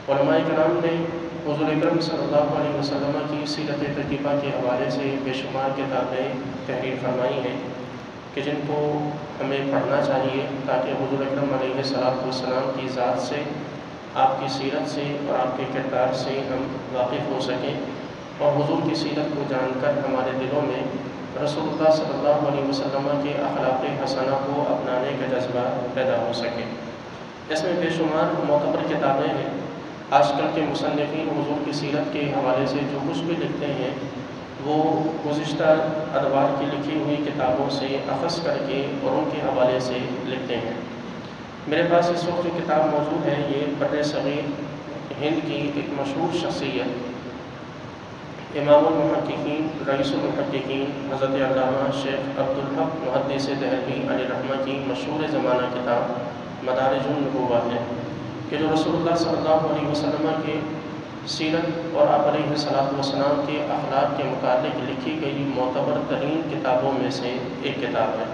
علماء کرام نے حضور اکرم صلی اللہ علیہ وسلم کی سیرت طیبہ کے حوالے سے بے شمار کتابیں تحریر فرمائی ہیں کہ جن کو ہمیں پڑھنا چاہیے تاکہ حضور اکرم علیہ السلام کی ذات سے، آپ کی سیرت سے اور آپ کے کردار سے ہم واقف ہو سکیں، اور حضور کی سیرت کو جان کر ہمارے دلوں میں رسول اللہ صلی اللہ علیہ وسلم کے اخلاق حسنہ کو اپنانے کا جذبہ پیدا ہو سکے۔ اس میں بے شمار معتبر کتابیں ہیں۔ آج کل کے مصنفین حضور کی سیرت کے حوالے سے جو کچھ بھی لکھتے ہیں وہ گزشتہ ادوار کی لکھی ہوئی کتابوں سے اخذ کر کے اور ان کے حوالے سے لکھتے ہیں۔ میرے پاس اس وقت جو کتاب موجود ہے یہ بر صغیر ہند کی ایک مشہور شخصیت امام المحققین، رئیس المحققین حضرت علامہ شیخ عبدالحق محدث دہلوی علیہ رحمہ کی مشہور زمانہ کتاب مدارج النبوہ ہے کہ جو رسول اللہ صلی اللہ علیہ وسلم کے سیرت اور آپ علیہ السلام کے اخلاق کے متعلق لکھی گئی معتبر ترین کتابوں میں سے ایک کتاب ہے۔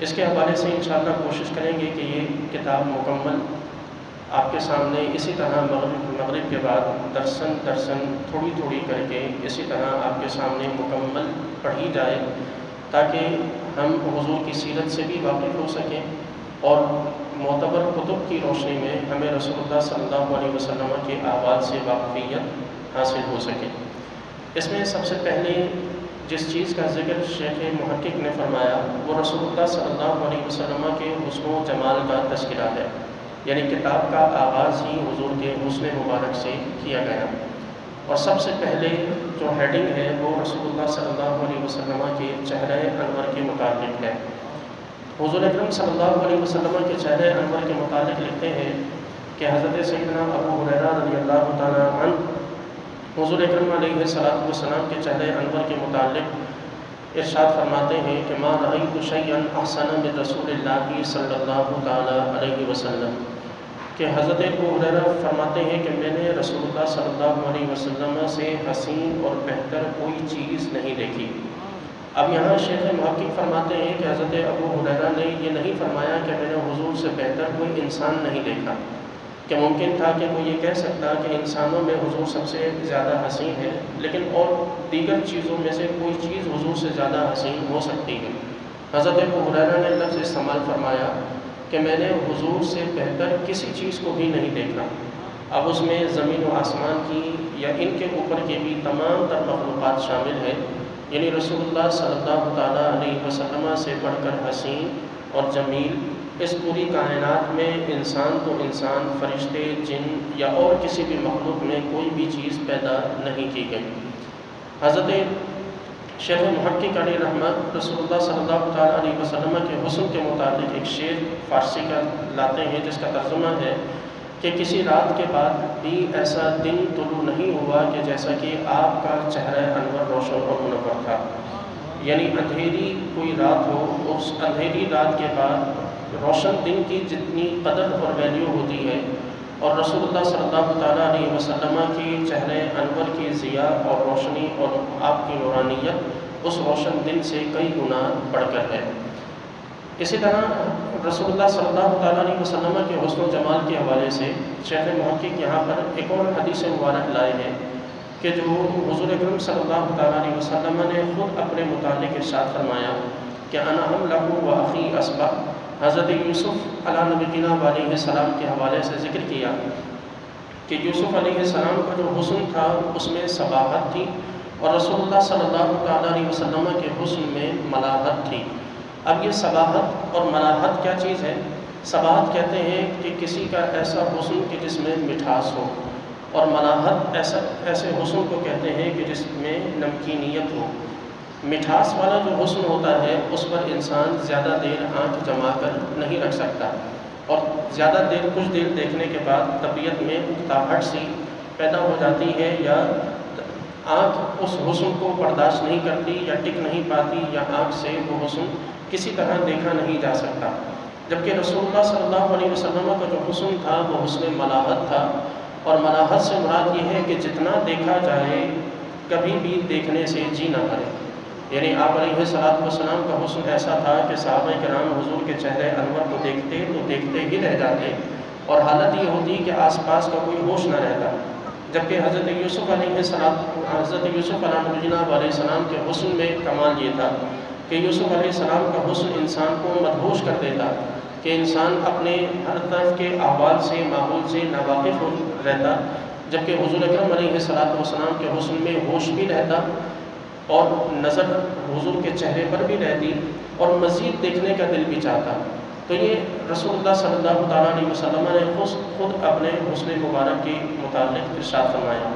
اس کے حوالے سے انشاءاللہ کوشش کریں گے کہ یہ کتاب مکمل آپ کے سامنے اسی طرح مغرب کے بعد درسن تھوڑی تھوڑی کر کے اسی طرح آپ کے سامنے مکمل پڑھی جائے تاکہ ہم حضور کی سیرت سے بھی واقف ہو سکیں اور معتبر کتب کی روشنی میں ہمیں رسول اللہ صلی اللہ علیہ وسلم کے احوال سے واقفیت حاصل ہو سکے۔ اس میں سب سے پہلے جس چیز کا ذکر شیخ محقق نے فرمایا وہ رسول اللہ صلی اللہ علیہ وسلم کے حسن و جمال کا تذکرہ ہے، یعنی کتاب کا آغاز ہی حضور کے حسن مبارک سے کیا گیا، اور سب سے پہلے جو ہیڈنگ ہے وہ رسول اللہ صلی اللہ علیہ وسلم کے چہرہ انور کے متعلق ہے۔ حضور اکرم صلی اللہ علیہ وسلم کے چہرہ انور کے متعلق لکھتے ہیں کہ حضرت سیدنا ابو ہریرہ رضی اللہ تعالیٰ عنہ حضور اکرم علیہ السلام کے چہرہ انور کے متعلق ارشاد فرماتے ہیں کہ ما رأیت شیئا احسن من رسول اللہ صلی اللہ تعالیٰ علیہ وسلم، کہ حضرت ابو ہریرہ فرماتے ہیں کہ میں نے رسول اللہ صلی اللہ علیہ وسلم سے حسین اور بہتر کوئی چیز نہیں دیکھی۔ اب یہاں شیخ محقق فرماتے ہیں کہ حضرت ابو ہریرہ نے یہ نہیں فرمایا کہ میں نے حضور سے بہتر کوئی انسان نہیں دیکھا، کہ ممکن تھا کہ کوئی یہ کہہ سکتا کہ انسانوں میں حضور سب سے زیادہ حسین ہے، لیکن اور دیگر چیزوں میں سے کوئی چیز حضور سے زیادہ حسین ہو سکتی ہے۔ حضرت ابو ہریرہ نے لفظ استعمال فرمایا کہ میں نے حضور سے بہتر کسی چیز کو بھی نہیں دیکھا۔ اب اس میں زمین و آسمان کی یا ان کے اوپر کے بھی تمام تر مخلوقات شامل ہیں، یعنی رسول اللہ صلی اللہ تعالیٰ علیہ وسلم سے بڑھ کر حسین اور جمیل اس پوری کائنات میں انسان تو انسان، فرشتے، جن یا اور کسی بھی مخلوق میں کوئی بھی چیز پیدا نہیں کی گئی۔ حضرت شیخ محقق علیہ رحمت رسول اللہ صلی اللہ تعالیٰ علیہ وسلم کے حسن کے متعلق ایک شعر فارسی کا لاتے ہیں جس کا ترجمہ ہے کہ کسی رات کے بعد بھی ایسا دن طلوع نہیں ہوا کہ جیسا کہ آپ کا چہرہ انور روشن اور منور تھا، یعنی اندھیری کوئی رات ہو، اس اندھیری رات کے بعد روشن دن کی جتنی قدر اور ویلیو ہوتی ہے، اور رسول اللہ صلی اللہ تعالیٰ علیہ وسلم کی چہرہ انور کی ضیاء اور روشنی اور آپ کی نورانیت اس روشن دن سے کئی گنا بڑھ کر ہے۔ اسی طرح رسول اللہ صلی اللہ تعالیٰ علیہ وسلم کے حسن و جمال کے حوالے سے شیخ محقق یہاں پر ایک اور حدیث مبارک لائے ہیں کہ جو حضور اکرم صلی اللہ تعالیٰ علیہ وسلم نے خود اپنے متعلق ارشاد فرمایا کہ انا حملہ و اخی اصبح، حضرت یوسف علیہ نبینا علیہ السلام کے حوالے سے ذکر کیا کہ یوسف علیہ السلام کا جو حسن تھا اس میں صباحت تھی، اور رسول اللہ صلی اللہ تعالیٰ علیہ وسلم کے حسن میں ملاحت تھی۔ اب یہ صباحت اور ملاحت کیا چیز ہے؟ صباحت کہتے ہیں کہ کسی کا ایسا حسن کہ جس میں مٹھاس ہو، اور ملاحت ایسے حسن کو کہتے ہیں کہ جس میں نمکینیت ہو۔ مٹھاس والا جو حسن ہوتا ہے اس پر انسان زیادہ دیر آنکھ جما کر نہیں رکھ سکتا، اور زیادہ دیر کچھ دیر دیکھنے کے بعد طبیعت میں اکتاہٹ سی پیدا ہو جاتی ہے، یا آنکھ اس حسن کو برداشت نہیں کرتی یا ٹک نہیں پاتی، یا آنکھ سے وہ حسن کسی طرح دیکھا نہیں جا سکتا۔ جبکہ رسول اللہ صلی اللہ علیہ وسلم کا جو حسن تھا وہ حسن ملاحت تھا، اور ملاحت سے مراد یہ ہے کہ جتنا دیکھا جائے کبھی بھی دیکھنے سے جی نہ بھرے، یعنی آپ علیہ السلام کا حسن ایسا تھا کہ صحابہ کرام حضور کے چہرے انور کو دیکھتے تو دیکھتے ہی رہ جاتے، اور حالت یہ ہوتی کہ آس پاس کا کوئی ہوش نہ رہتا، جبکہ حضرت یوسف علیہ السلام کے حسن میں کمال یہ تھا کہ یوسف علیہ السلام کا حسن انسان کو مدہوش کر دیتا، کہ انسان اپنے ہر طرف کے احوال سے، ماحول سے ناواقف رہتا، جبکہ حضور اکرم علیہ السلام کے حسن میں ہوش بھی رہتا اور نظر حضور کے چہرے پر بھی رہتی اور مزید دیکھنے کا دل بھی چاہتا۔ تو یہ رسول اللہ صلی اللہ تعالیٰ علیہ وسلم نے خود اپنے حسن مبارک کے متعلق ارشاد فرمایا۔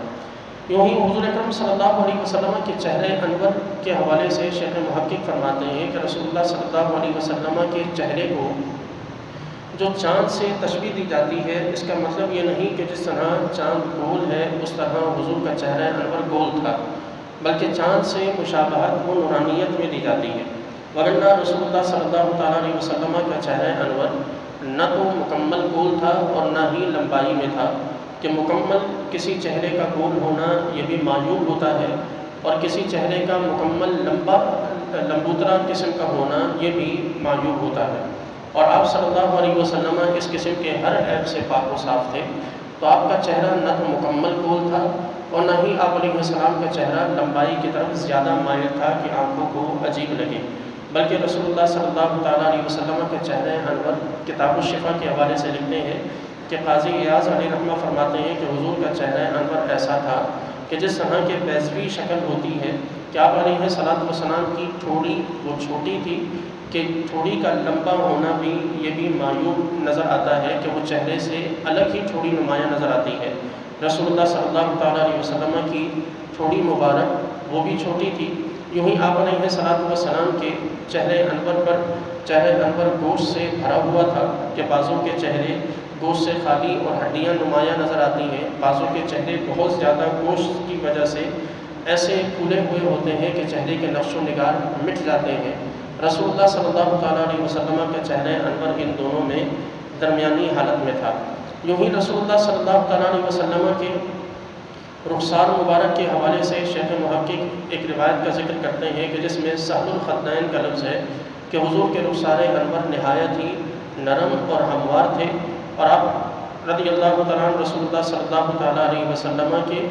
یوں ہی حضور اکرم صلی اللہ علیہ وسلم کے چہرے انور کے حوالے سے شیخ محقق فرماتے ہیں کہ رسول اللہ صلی اللہ علیہ وسلم کے چہرے کو جو چاند سے تشبیہ دی جاتی ہے، اس کا مطلب یہ نہیں کہ جس طرح چاند گول ہے اس طرح حضور کا چہرہ انور گول تھا، بلکہ چاند سے مشابہت و نورانیت میں دی جاتی ہے۔ ورنہ رسول اللہ صلی اللہ تعالیٰ علیہ وسلم کا چہرہ انور نہ تو مکمل گول تھا اور نہ ہی لمبائی میں تھا، کہ مکمل کسی چہرے کا گول ہونا یہ بھی معیوب ہوتا ہے، اور کسی چہرے کا مکمل لمبوترا قسم کا ہونا یہ بھی معیوب ہوتا ہے، اور آپ صلی اللہ علیہ وسلم اس قسم کے ہر عیب سے پاک و صاف تھے۔ تو آپ کا چہرہ نہ تو مکمل گول تھا اور نہ ہی آپ علیہ السلام کا چہرہ لمبائی کی طرف زیادہ مائل تھا کہ آنکھوں کو عجیب لگے، بلکہ رسول اللہ صلی اللہ تعالیٰ علیہ وسلم کے چہرہ انور کتاب الشفا کے حوالے سے لکھتے ہیں کہ قاضی ایاز علیہ رحمہ فرماتے ہیں کہ حضور کا چہرہ انور ایسا تھا کہ جس طرح کے بیضوی شکل ہوتی ہے کہ آپ علیہ السلام کی ٹھوڑی وہ چھوٹی تھی کہ ٹھوڑی کا لمبا ہونا بھی یہ بھی معیوب نظر آتا ہے کہ وہ چہرے سے الگ ہی ٹھوڑی نمایاں نظر آتی ہے۔ رسول اللہ صلی اللہ تعالیٰ علیہ وسلم کی ٹھوڑی مبارک وہ بھی چھوٹی تھی۔ یوں ہی آپ علیہ السلام کے چہرے انور گوشت سے بھرا ہوا تھا کہ بعضوں کے چہرے گوشت سے خالی اور ہڈیاں نمایاں نظر آتی ہیں، بعضوں کے چہرے بہت زیادہ گوشت کی وجہ سے ایسے پھولے ہوئے ہوتے ہیں کہ چہرے کے نقش و نگار مٹ جاتے ہیں۔ رسول اللہ صلی اللہ تعالیٰ علیہ وسلم کا چہرہ انور ان دونوں میں درمیانی حالت میں تھا۔ یوں ہی رسول اللہ صلی اللہ تعالیٰ علیہ وسلم کے رخسار مبارک کے حوالے سے شیخ محقق ایک روایت کا ذکر کرتے ہیں کہ جس میں سہل الخدین کا لفظ ہے کہ حضور کے رخسار انور نہایت ہی نرم اور ہموار تھے، اور آپ رضی اللہ تعالیٰ عنہ رسول اللہ صلی اللہ تعالیٰ علیہ وسلم کے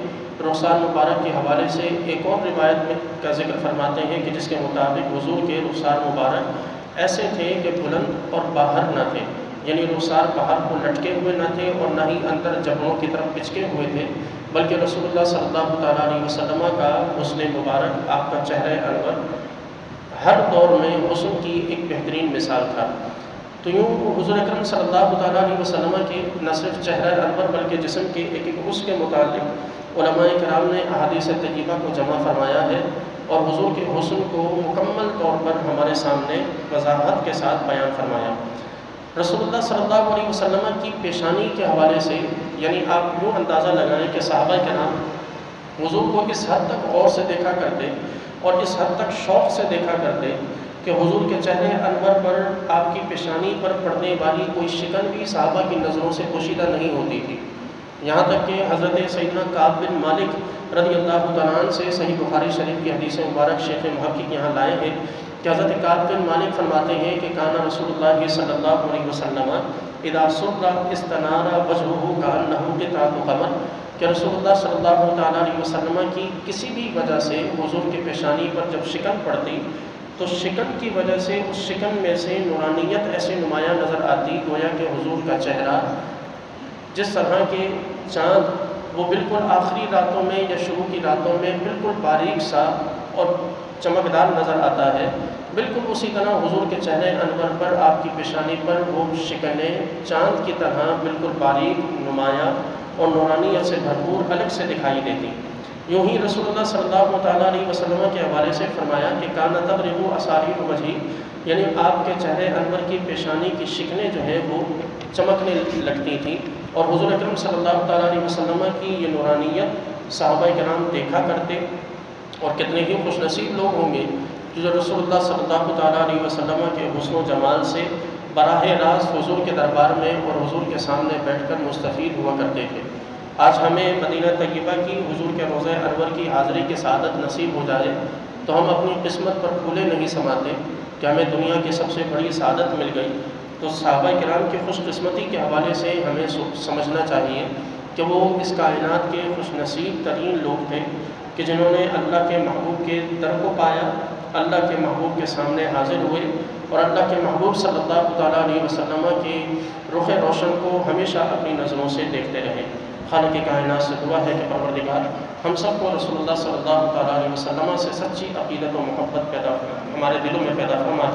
رخسار مبارک کے حوالے سے ایک اور روایت میں کا ذکر فرماتے ہیں کہ جس کے مطابق حضور کے رخسار مبارک ایسے تھے کہ بلند اور باہر نہ تھے، یعنی رخسار باہر کو لٹکے ہوئے نہ تھے اور نہ ہی اندر جبڑوں کی طرف پچکے ہوئے تھے، بلکہ رسول اللہ صلی اللہ تعالیٰ علیہ وسلم کا حسن مبارک، آپ کا چہرہ انور ہر دور میں حسن کی ایک بہترین مثال تھا۔ تو یوں حضور اکرم صلی اللہ تعالیٰ علیہ وسلم کے نہ صرف چہرہ انور بلکہ جسم کے ایک ایک حسن کے متعلق علماء کرام نے احادیث طیبہ کو جمع فرمایا ہے، اور حضور کے حسن کو مکمل طور پر ہمارے سامنے وضاحت کے ساتھ بیان فرمایا۔ رسول اللہ صلی اللہ علیہ وسلم کی پیشانی کے حوالے سے یعنی آپ یوں اندازہ لگائیں کہ صحابہ کرام حضور کو اس حد تک غور سے دیکھا کرتے اور اس حد تک شوق سے دیکھا کرتے کہ حضور کے چہرے انور پر، آپ کی پیشانی پر پڑنے والی کوئی شکن بھی صحابہ کی نظروں سے پوشیدہ نہیں ہوتی تھی، یہاں تک کہ حضرت سیدنا کعب بن مالک رضی اللہ تعالیٰ عنہ سے صحیح بخاری شریف کی حدیث مبارک شیخ محقق یہاں لائے ہیں کہ حضرت کعب بن مالک فرماتے ہیں کہ کان رسول اللہ صلی اللہ علیہ وسلم اذا سر استنار وجهه كأنه قطعة قمر، کہ رسول اللہ صلی اللہ تعالیٰ علیہ وسلم کی کسی بھی وجہ سے حضور کی پیشانی پر جب شکن پڑتی تو شکن کی وجہ سے اس شکن میں سے نورانیت ایسے نمایاں نظر آتی گویا کہ حضور کا چہرہ جس طرح کے چاند وہ بالکل آخری راتوں میں یا شروع کی راتوں میں بالکل باریک سا اور چمکدار نظر آتا ہے، بالکل اسی طرح حضور کے چہرے انور پر، آپ کی پیشانی پر وہ شکنیں چاند کی طرح بالکل باریک، نمایاں اور نورانیت سے بھرپور الگ سے دکھائی دیتی۔ یوں ہی رسول اللہ صلی اللہ تعالیٰ علیہ وسلم کے حوالے سے فرمایا کہ کانا تبرق اساریر وجہی، یعنی آپ کے چہرے انور کی پیشانی کی شکنیں جو ہیں وہ چمکنے لگتی تھیں، اور حضور اکرم صلی اللہ تعالیٰ علیہ وسلم کی یہ نورانیت صحابہ کرام دیکھا کرتے، اور کتنے ہی خوش نصیب لوگ ہوں گے جو رسول اللہ صلی اللہ تعالیٰ علیہ وسلم کے حسن و جمال سے براہ راست حضور کے دربار میں اور حضور کے سامنے بیٹھ کر مستفید ہوا کرتے تھے۔ آج ہمیں مدینہ طیبہ کی حضور کے روضہ انور کی حاضری کی سعادت نصیب ہو جائے تو ہم اپنی قسمت پر پھولے نہیں سماتے کہ ہمیں دنیا کی سب سے بڑی سعادت مل گئی، تو صحابہ کرام کی خوش قسمتی کے حوالے سے ہمیں سمجھنا چاہیے کہ وہ اس کائنات کے خوش نصیب ترین لوگ تھے کہ جنہوں نے اللہ کے محبوب کے در کو پایا، اللہ کے محبوب کے سامنے حاضر ہوئے اور اللہ کے محبوب صلی اللہ تعالیٰ علیہ وسلم کے رخ روشن کو ہمیشہ اپنی نظروں سے دیکھتے رہے۔ خالق کائنات سے دعا ہے کہ پروردگار ہم سب کو رسول اللہ صلی اللہ تعالیٰ علیہ وسلم سے سچی عقیدت و محبت پیدا ہمارے دلوں میں پیدا فرما۔